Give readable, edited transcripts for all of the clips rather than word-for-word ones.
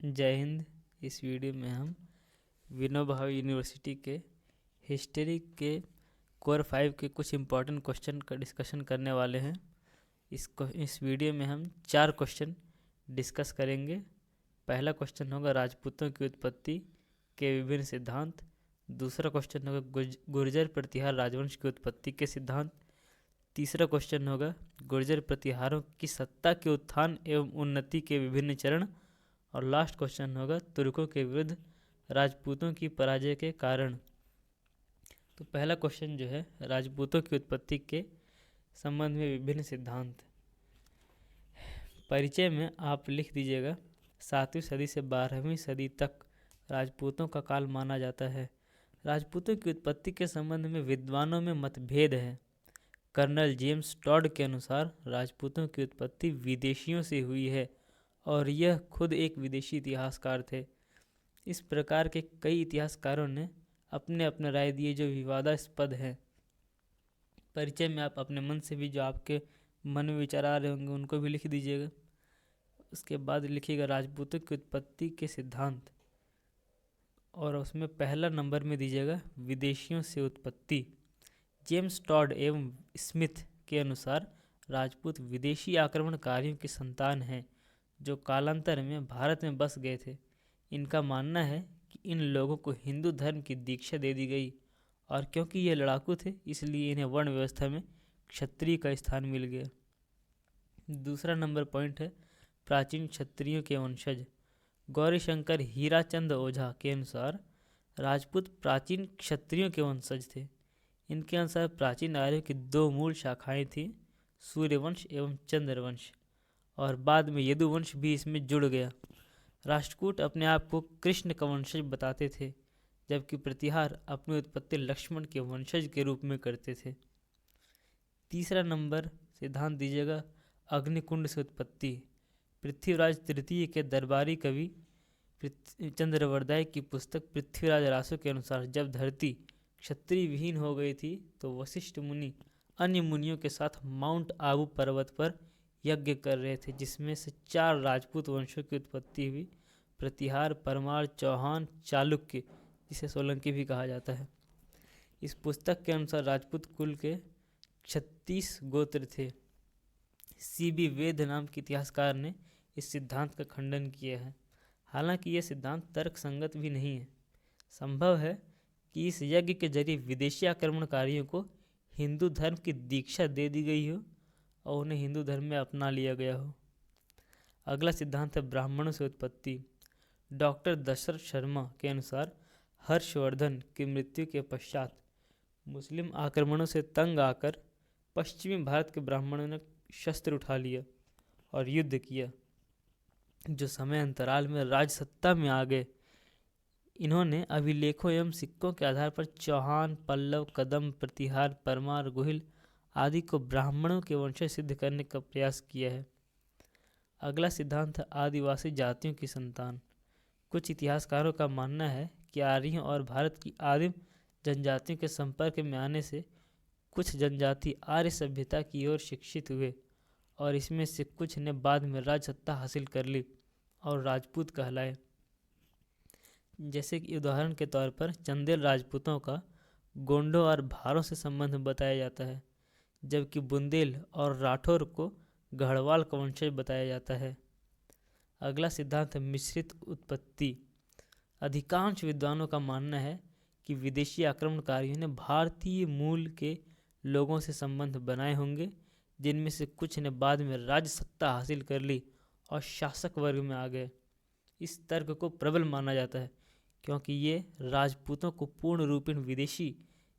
जय हिंद। इस वीडियो में हम विनोबा भावे यूनिवर्सिटी के हिस्ट्री के कोर 5 के कुछ इम्पोर्टेंट क्वेश्चन का डिस्कशन करने वाले हैं। इस वीडियो में हम 4 क्वेश्चन डिस्कस करेंगे। पहला क्वेश्चन होगा राजपूतों की उत्पत्ति के विभिन्न सिद्धांत। दूसरा क्वेश्चन होगा गुर्जर प्रतिहार राजवंश की उत्पत्ति के सिद्धांत। तीसरा क्वेश्चन होगा गुर्जर प्रतिहारों की सत्ता के उत्थान एवं उन्नति के विभिन्न चरण। और लास्ट क्वेश्चन होगा तुर्कों के विरुद्ध राजपूतों की पराजय के कारण। तो पहला क्वेश्चन जो है राजपूतों की उत्पत्ति के संबंध में विभिन्न सिद्धांत। परिचय में आप लिख दीजिएगा 7वीं सदी से 12वीं सदी तक राजपूतों का काल माना जाता है। राजपूतों की उत्पत्ति के संबंध में विद्वानों में मतभेद है। कर्नल जेम्स टॉड के अनुसार राजपूतों की उत्पत्ति विदेशियों से हुई है और यह खुद एक विदेशी इतिहासकार थे। इस प्रकार के कई इतिहासकारों ने अपने अपने राय दिए जो विवादास्पद हैं। परिचय में आप अपने मन से भी जो आपके मन में विचार आ रहे होंगे उनको भी लिख दीजिएगा। उसके बाद लिखिएगा राजपूतों की उत्पत्ति के सिद्धांत और उसमें पहला नंबर में दीजिएगा विदेशियों से उत्पत्ति। जेम्स टॉड एवं स्मिथ के अनुसार राजपूत विदेशी आक्रमणकारियों की संतान हैं जो कालांतर में भारत में बस गए थे। इनका मानना है कि इन लोगों को हिंदू धर्म की दीक्षा दे दी गई और क्योंकि ये लड़ाकू थे इसलिए इन्हें वर्ण व्यवस्था में क्षत्रिय का स्थान मिल गया। दूसरा नंबर पॉइंट है प्राचीन क्षत्रियों के वंशज। गौरीशंकर हीराचंद ओझा के अनुसार राजपूत प्राचीन क्षत्रियों के वंशज थे। इनके अनुसार प्राचीन आर्यों की 2 मूल शाखाएं थीं, सूर्यवंश एवं चंद्रवंश, और बाद में यदुवंश भी इसमें जुड़ गया। राष्ट्रकूट अपने आप को कृष्ण का वंशज बताते थे जबकि प्रतिहार अपनी उत्पत्ति लक्ष्मण के वंशज के रूप में करते थे। तीसरा नंबर सिद्धांत दीजिएगा अग्निकुंड से उत्पत्ति। पृथ्वीराज तृतीय के दरबारी कवि चंद्रवरदाय की पुस्तक पृथ्वीराज रासो के अनुसार जब धरती क्षत्रिय विहीन हो गई थी तो वशिष्ठ मुनि अन्य मुनियों के साथ माउंट आबू पर्वत पर यज्ञ कर रहे थे जिसमें से 4 राजपूत वंशों की उत्पत्ति हुई, प्रतिहार, परमार, चौहान, चालुक्य, जिसे सोलंकी भी कहा जाता है। इस पुस्तक के अनुसार राजपूत कुल के 36 गोत्र थे। सीबी वेद नाम के इतिहासकार ने इस सिद्धांत का खंडन किया है। हालांकि यह सिद्धांत तर्क संगत भी नहीं है। संभव है कि इस यज्ञ के जरिए विदेशी आक्रमणकारियों को हिंदू धर्म की दीक्षा दे दी गई हो और उन्हें हिंदू धर्म में अपना लिया गया हो। अगला सिद्धांत है ब्राह्मणों से उत्पत्ति। डॉक्टर दशरथ शर्मा के अनुसार हर्षवर्धन की मृत्यु के पश्चात मुस्लिम आक्रमणों से तंग आकर पश्चिमी भारत के ब्राह्मणों ने शस्त्र उठा लिया और युद्ध किया, जो समय अंतराल में राजसत्ता में आ गए। इन्होंने अभिलेखों एवं सिक्कों के आधार पर चौहान, पल्लव, कदम, प्रतिहार, परमार, गोहिल आदि को ब्राह्मणों के वंशज सिद्ध करने का प्रयास किया है। अगला सिद्धांत है आदिवासी जातियों की संतान। कुछ इतिहासकारों का मानना है कि आर्यों और भारत की आदिम जनजातियों के संपर्क में आने से कुछ जनजाति आर्य सभ्यता की ओर शिक्षित हुए और इसमें से कुछ ने बाद में राजसत्ता हासिल कर ली और राजपूत कहलाए। जैसे कि उदाहरण के तौर पर चंदेल राजपूतों का गोंडों और भारों से संबंध बताया जाता है, जबकि बुंदेल और राठौर को गढ़वाल का वंशज बताया जाता है। अगला सिद्धांत है मिश्रित उत्पत्ति। अधिकांश विद्वानों का मानना है कि विदेशी आक्रमणकारियों ने भारतीय मूल के लोगों से संबंध बनाए होंगे, जिनमें से कुछ ने बाद में राजसत्ता हासिल कर ली और शासक वर्ग में आ गए। इस तर्क को प्रबल माना जाता है क्योंकि ये राजपूतों को पूर्ण रूपेण विदेशी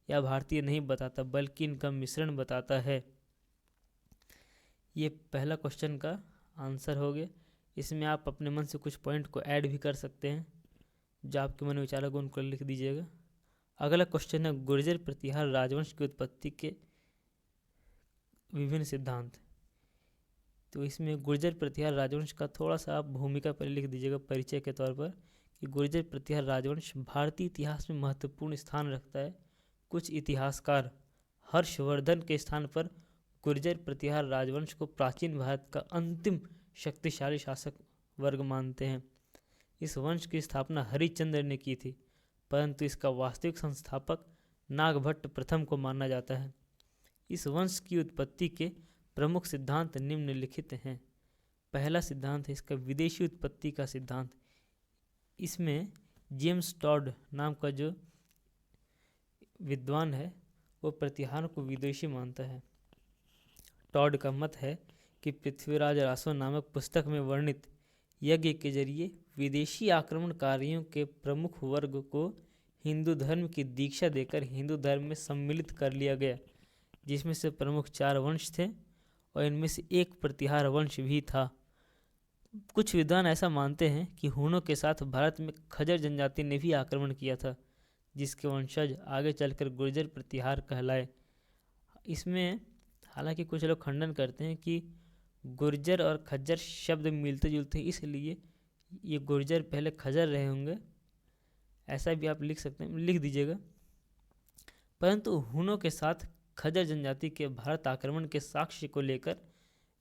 या भारतीय नहीं बताता बल्कि इनका मिश्रण बताता है। ये पहला क्वेश्चन का आंसर हो गया। इसमें आप अपने मन से कुछ पॉइंट को ऐड भी कर सकते हैं, जो आपके मन में विचार होगा उनको लिख दीजिएगा। अगला क्वेश्चन है गुर्जर प्रतिहार राजवंश की उत्पत्ति के विभिन्न सिद्धांत। तो इसमें गुर्जर प्रतिहार राजवंश का थोड़ा सा आप भूमिका पर लिख दीजिएगा परिचय के तौर पर कि गुर्जर प्रतिहार राजवंश भारतीय इतिहास में महत्वपूर्ण स्थान रखता है। कुछ इतिहासकार हर्षवर्धन के स्थान पर गुर्जर प्रतिहार राजवंश को प्राचीन भारत का अंतिम शक्तिशाली शासक वर्ग मानते हैं। इस वंश की स्थापना हरिश्चंद्र ने की थी, परंतु इसका वास्तविक संस्थापक नागभट्ट प्रथम को माना जाता है। इस वंश की उत्पत्ति के प्रमुख सिद्धांत निम्नलिखित हैं। पहला सिद्धांत है इसका विदेशी उत्पत्ति का सिद्धांत। इसमें जेम्स टॉड नाम का जो विद्वान है वो प्रतिहार को विदेशी मानता है। टॉड का मत है कि पृथ्वीराज रासो नामक पुस्तक में वर्णित यज्ञ के जरिए विदेशी आक्रमणकारियों के प्रमुख वर्ग को हिंदू धर्म की दीक्षा देकर हिंदू धर्म में सम्मिलित कर लिया गया, जिसमें से प्रमुख 4 वंश थे और इनमें से एक प्रतिहार वंश भी था। कुछ विद्वान ऐसा मानते हैं कि हुनों के साथ भारत में खजर जनजाति ने भी आक्रमण किया था, जिसके वंशज आगे चलकर गुर्जर प्रतिहार कहलाए। इसमें हालांकि कुछ लोग खंडन करते हैं कि गुर्जर और खज्जर शब्द मिलते जुलते हैं, इसलिए ये गुर्जर पहले खजर रहे होंगे, ऐसा भी आप लिख सकते हैं, लिख दीजिएगा। परंतु हुनों के साथ खजर जनजाति के भारत आक्रमण के साक्ष्य को लेकर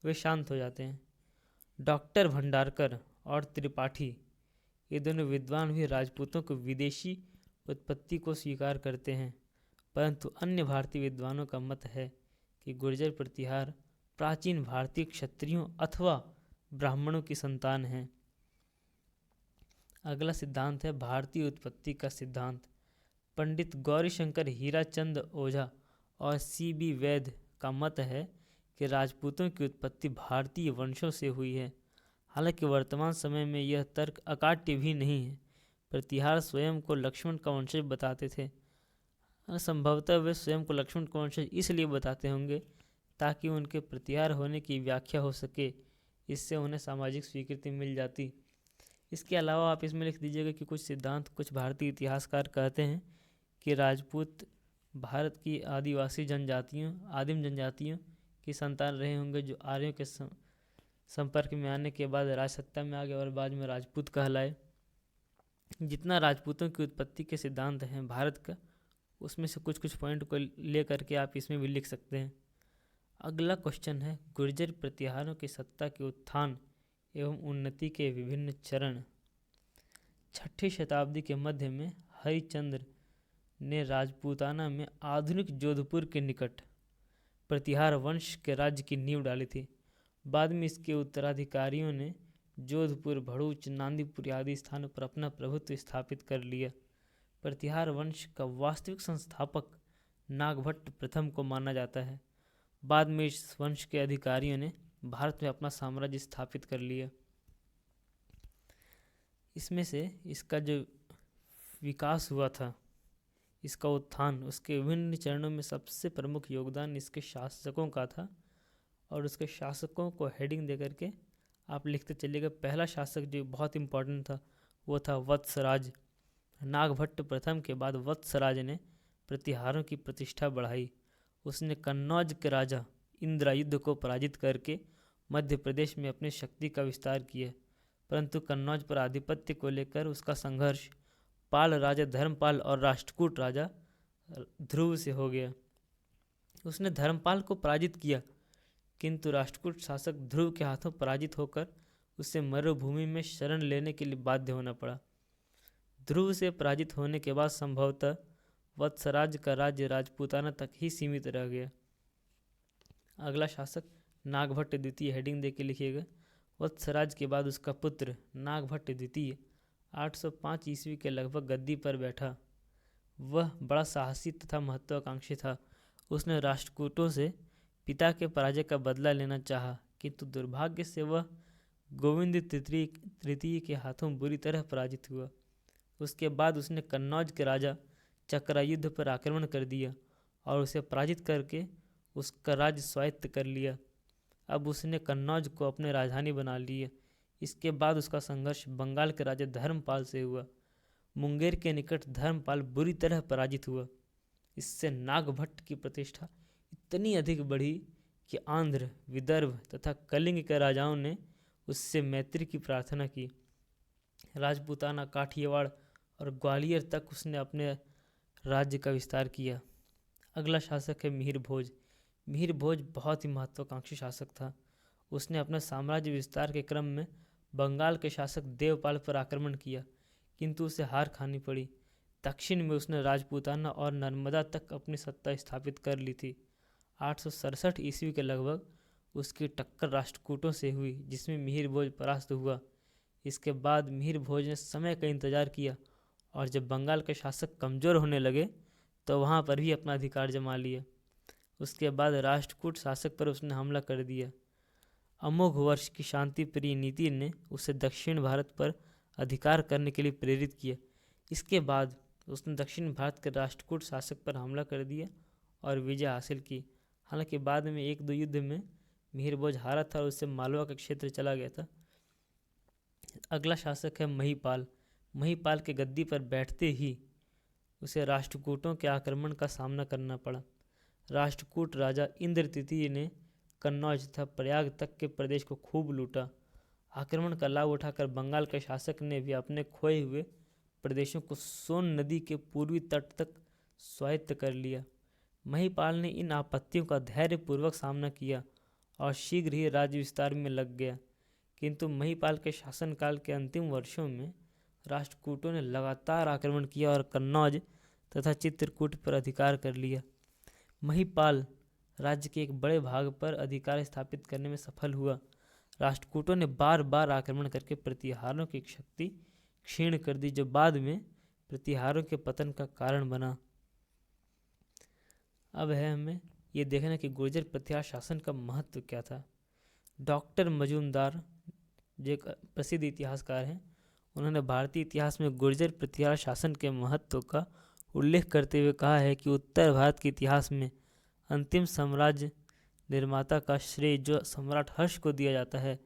वे शांत हो जाते हैं। डॉक्टर भंडारकर और त्रिपाठी ये दोनों विद्वान भी राजपूतों को विदेशी उत्पत्ति को स्वीकार करते हैं, परंतु अन्य भारतीय विद्वानों का मत है कि गुर्जर प्रतिहार प्राचीन भारतीय क्षत्रियों अथवा ब्राह्मणों की संतान हैं। अगला सिद्धांत है भारतीय उत्पत्ति का सिद्धांत। पंडित गौरीशंकर हीराचंद ओझा और C.B. वैद्य का मत है कि राजपूतों की उत्पत्ति भारतीय वंशों से हुई है। हालांकि वर्तमान समय में यह तर्क अकाट्य भी नहीं है। प्रतिहार स्वयं को लक्ष्मण का वंशज बताते थे। संभवतः वे स्वयं को लक्ष्मण का वंशज इसलिए बताते होंगे ताकि उनके प्रतिहार होने की व्याख्या हो सके, इससे उन्हें सामाजिक स्वीकृति मिल जाती। इसके अलावा आप इसमें लिख दीजिएगा कि कुछ सिद्धांत कुछ भारतीय इतिहासकार कहते हैं कि राजपूत भारत की आदिवासी जनजातियों आदिम जनजातियों की संतान रहे होंगे, जो आर्यों के संपर्क में आने के बाद राजसत्ता में आ गए और बाद में राजपूत कहलाए। जितना राजपूतों की उत्पत्ति के सिद्धांत हैं भारत का, उसमें से कुछ कुछ पॉइंट को ले करके आप इसमें भी लिख सकते हैं। अगला क्वेश्चन है गुर्जर प्रतिहारों की सत्ता के उत्थान एवं उन्नति के विभिन्न चरण। 6ठी शताब्दी के मध्य में हरिश्चंद्र ने राजपूताना में आधुनिक जोधपुर के निकट प्रतिहार वंश के राज्य की नींव डाली थी। बाद में इसके उत्तराधिकारियों ने जोधपुर, भड़ूच, नांदीपुर आदि स्थानों पर अपना प्रभुत्व स्थापित कर लिया। प्रतिहार वंश का वास्तविक संस्थापक नागभट्ट प्रथम को माना जाता है। बाद में इस वंश के अधिकारियों ने भारत में अपना साम्राज्य स्थापित कर लिया। इसमें से इसका जो विकास हुआ था, इसका उत्थान, उसके विभिन्न चरणों में सबसे प्रमुख योगदान इसके शासकों का था और उसके शासकों को हेडिंग दे करके आप लिखते चलिएगा। पहला शासक जो बहुत इम्पोर्टेंट था वो था वत्सराज। नागभट्ट प्रथम के बाद वत्सराज ने प्रतिहारों की प्रतिष्ठा बढ़ाई। उसने कन्नौज के राजा इंद्रायुध को पराजित करके मध्य प्रदेश में अपनी शक्ति का विस्तार किया, परंतु कन्नौज पर आधिपत्य को लेकर उसका संघर्ष पाल राजा धर्मपाल और राष्ट्रकूट राजा ध्रुव से हो गया। उसने धर्मपाल को पराजित किया, किंतु राष्ट्रकूट शासक ध्रुव के हाथों पराजित होकर उसे मरुभूमि में शरण लेने के लिए बाध्य होना पड़ा। ध्रुव से पराजित होने के बाद संभवतः वत्सराज का राज्य राजपूताना तक ही सीमित रह गया। अगला शासक नागभट्ट द्वितीय, हेडिंग दे के लिखिएगा। वत्सराज के बाद उसका पुत्र नागभट्ट द्वितीय 805 ईस्वी के लगभग गद्दी पर बैठा। वह बड़ा साहसी तथा महत्वाकांक्षी था। उसने राष्ट्रकूटों से पिता के पराजय का बदला लेना चाहा, किंतु दुर्भाग्य से वह गोविंद तृतीय के हाथों बुरी तरह पराजित हुआ। उसके बाद उसने कन्नौज के राजा चक्रायुध पर आक्रमण कर दिया और उसे पराजित करके उसका राज्य स्वायत्त कर लिया। अब उसने कन्नौज को अपनी राजधानी बना लिया। इसके बाद उसका संघर्ष बंगाल के राजा धर्मपाल से हुआ। मुंगेर के निकट धर्मपाल बुरी तरह पराजित हुआ। इससे नागभट्ट की प्रतिष्ठा इतनी अधिक बढ़ी कि आंध्र, विदर्भ तथा कलिंग के राजाओं ने उससे मैत्री की प्रार्थना की। राजपूताना, काठियावाड़ और ग्वालियर तक उसने अपने राज्य का विस्तार किया। अगला शासक है मिहिर भोज। मिहिर भोज बहुत ही महत्वाकांक्षी शासक था। उसने अपने साम्राज्य विस्तार के क्रम में बंगाल के शासक देवपाल पर आक्रमण किया, किंतु उसे हार खानी पड़ी। दक्षिण में उसने राजपूताना और नर्मदा तक अपनी सत्ता स्थापित कर ली थी। 867 ईस्वी के लगभग उसकी टक्कर राष्ट्रकूटों से हुई, जिसमें मिहिर भोज परास्त हुआ। इसके बाद मिहिर भोज ने समय का इंतजार किया और जब बंगाल के शासक कमज़ोर होने लगे तो वहाँ पर भी अपना अधिकार जमा लिया। उसके बाद राष्ट्रकूट शासक पर उसने हमला कर दिया। अमोघ वर्ष की शांति प्रिय नीति ने उसे दक्षिण भारत पर अधिकार करने के लिए प्रेरित किया। इसके बाद उसने दक्षिण भारत के राष्ट्रकूट शासक पर हमला कर दिया और विजय हासिल की। हालांकि बाद में एक दो युद्ध में मिहिर भोज हारा था और उससे मालवा का क्षेत्र चला गया था। अगला शासक है महिपाल। महिपाल के गद्दी पर बैठते ही उसे राष्ट्रकूटों के आक्रमण का सामना करना पड़ा। राष्ट्रकूट राजा इंद्र तृतीय ने कन्नौज तथा प्रयाग तक के प्रदेश को खूब लूटा। आक्रमण का लाभ उठाकर बंगाल के शासक ने भी अपने खोए हुए प्रदेशों को सोन नदी के पूर्वी तट तक स्वायत्त कर लिया। महिपाल ने इन आपत्तियों का धैर्यपूर्वक सामना किया और शीघ्र ही राज्य विस्तार में लग गया, किंतु महिपाल के शासनकाल के अंतिम वर्षों में राष्ट्रकूटों ने लगातार आक्रमण किया और कन्नौज तथा चित्रकूट पर अधिकार कर लिया। महिपाल राज्य के एक बड़े भाग पर अधिकार स्थापित करने में सफल हुआ। राष्ट्रकूटों ने बार बार आक्रमण करके प्रतिहारों की शक्ति क्षीण कर दी, जो बाद में प्रतिहारों के पतन का कारण बना। अब है हमें ये देखना कि गुर्जर प्रतिहार शासन का महत्व क्या था। डॉक्टर मजूमदार जो एक प्रसिद्ध इतिहासकार हैं, उन्होंने भारतीय इतिहास में गुर्जर प्रतिहार शासन के महत्व का उल्लेख करते हुए कहा है कि उत्तर भारत के इतिहास में अंतिम साम्राज्य निर्माता का श्रेय जो सम्राट हर्ष को दिया जाता है,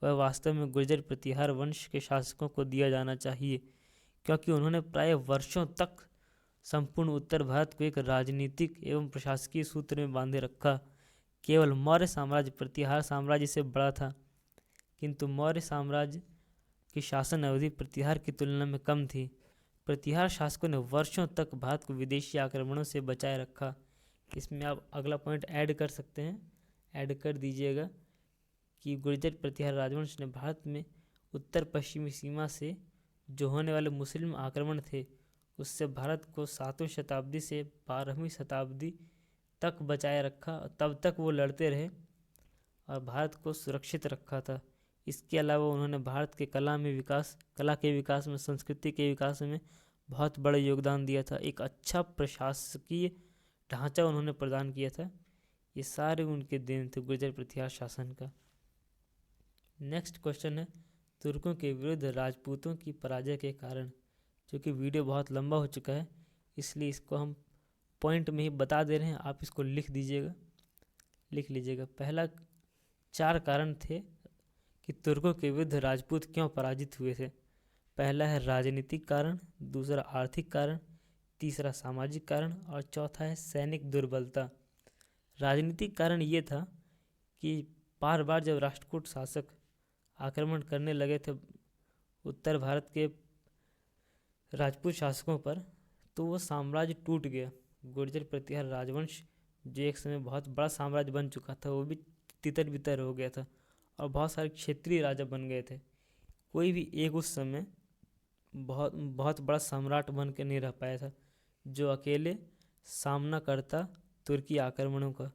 वह वास्तव में गुर्जर प्रतिहार वंश के शासकों को दिया जाना चाहिए, क्योंकि उन्होंने प्राय वर्षों तक संपूर्ण उत्तर भारत को एक राजनीतिक एवं प्रशासकीय सूत्र में बांधे रखा। केवल मौर्य साम्राज्य प्रतिहार साम्राज्य से बड़ा था, किंतु मौर्य साम्राज्य की शासन अवधि प्रतिहार की तुलना में कम थी। प्रतिहार शासकों ने वर्षों तक भारत को विदेशी आक्रमणों से बचाए रखा। इसमें आप अगला पॉइंट ऐड कर सकते हैं, ऐड कर दीजिएगा कि गुर्जर प्रतिहार राजवंश ने भारत में उत्तर पश्चिमी सीमा से जो होने वाले मुस्लिम आक्रमण थे, उससे भारत को 7वीं शताब्दी से 12वीं शताब्दी तक बचाए रखा। तब तक वो लड़ते रहे और भारत को सुरक्षित रखा था। इसके अलावा उन्होंने भारत के कला के विकास में, संस्कृति के विकास में बहुत बड़ा योगदान दिया था। एक अच्छा प्रशासकीय ढांचा उन्होंने प्रदान किया था। ये सारे उनके देन थे गुर्जर प्रतिहार शासन का। नेक्स्ट क्वेश्चन है तुर्कों के विरुद्ध राजपूतों की पराजय के कारण। जो कि वीडियो बहुत लंबा हो चुका है, इसलिए इसको हम पॉइंट में ही बता दे रहे हैं, आप इसको लिख लीजिएगा। पहला 4 कारण थे कि तुर्कों के विरुद्ध राजपूत क्यों पराजित हुए थे। पहला है राजनीतिक कारण, दूसरा आर्थिक कारण, तीसरा सामाजिक कारण और चौथा है सैनिक दुर्बलता। राजनीतिक कारण ये था कि बार बार जब राष्ट्रकूट शासक आक्रमण करने लगे थे उत्तर भारत के राजपूत शासकों पर, तो वो साम्राज्य टूट गया। गुर्जर प्रतिहार राजवंश जो एक समय बहुत बड़ा साम्राज्य बन चुका था, वो भी तितर बितर हो गया था और बहुत सारे क्षेत्रीय राजा बन गए थे। कोई भी एक उस समय बहुत बड़ा सम्राट बन के नहीं रह पाया था जो अकेले सामना करता तुर्की आक्रमणों का।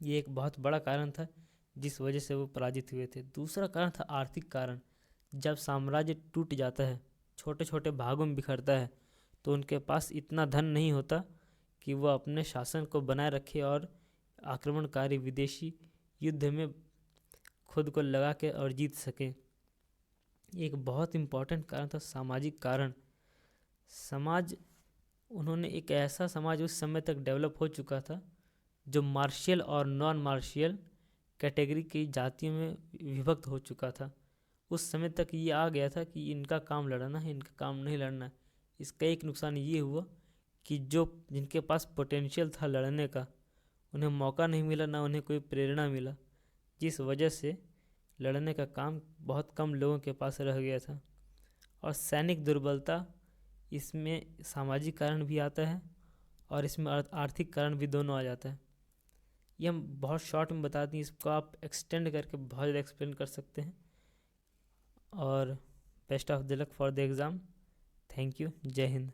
ये एक बहुत बड़ा कारण था जिस वजह से वो पराजित हुए थे। दूसरा कारण था आर्थिक कारण। जब साम्राज्य टूट जाता है, छोटे छोटे भागों में बिखरता है, तो उनके पास इतना धन नहीं होता कि वो अपने शासन को बनाए रखे और आक्रमणकारी विदेशी युद्ध में खुद को लगा के और जीत सके। एक बहुत इम्पॉर्टेंट कारण था सामाजिक कारण। उन्होंने एक ऐसा समाज उस समय तक डेवलप हो चुका था जो मार्शियल और नॉन मार्शियल कैटेगरी की जातियों में विभक्त हो चुका था। उस समय तक ये आ गया था कि इनका काम लड़ना है, इनका काम नहीं लड़ना है। इसका एक नुकसान ये हुआ कि जिनके पास पोटेंशियल था लड़ने का, उन्हें मौका नहीं मिला, ना उन्हें कोई प्रेरणा मिला, जिस वजह से लड़ने का काम बहुत कम लोगों के पास रह गया था। और सैनिक दुर्बलता, इसमें सामाजिक कारण भी आता है और इसमें आर्थिक कारण भी दोनों आ जाता है। ये हम बहुत शॉर्ट में बता दें, इसको आप एक्सटेंड करके बहुत ज़्यादा एक्सप्लेन कर सकते हैं। और best of the luck for the exam. Thank you. जय हिंद।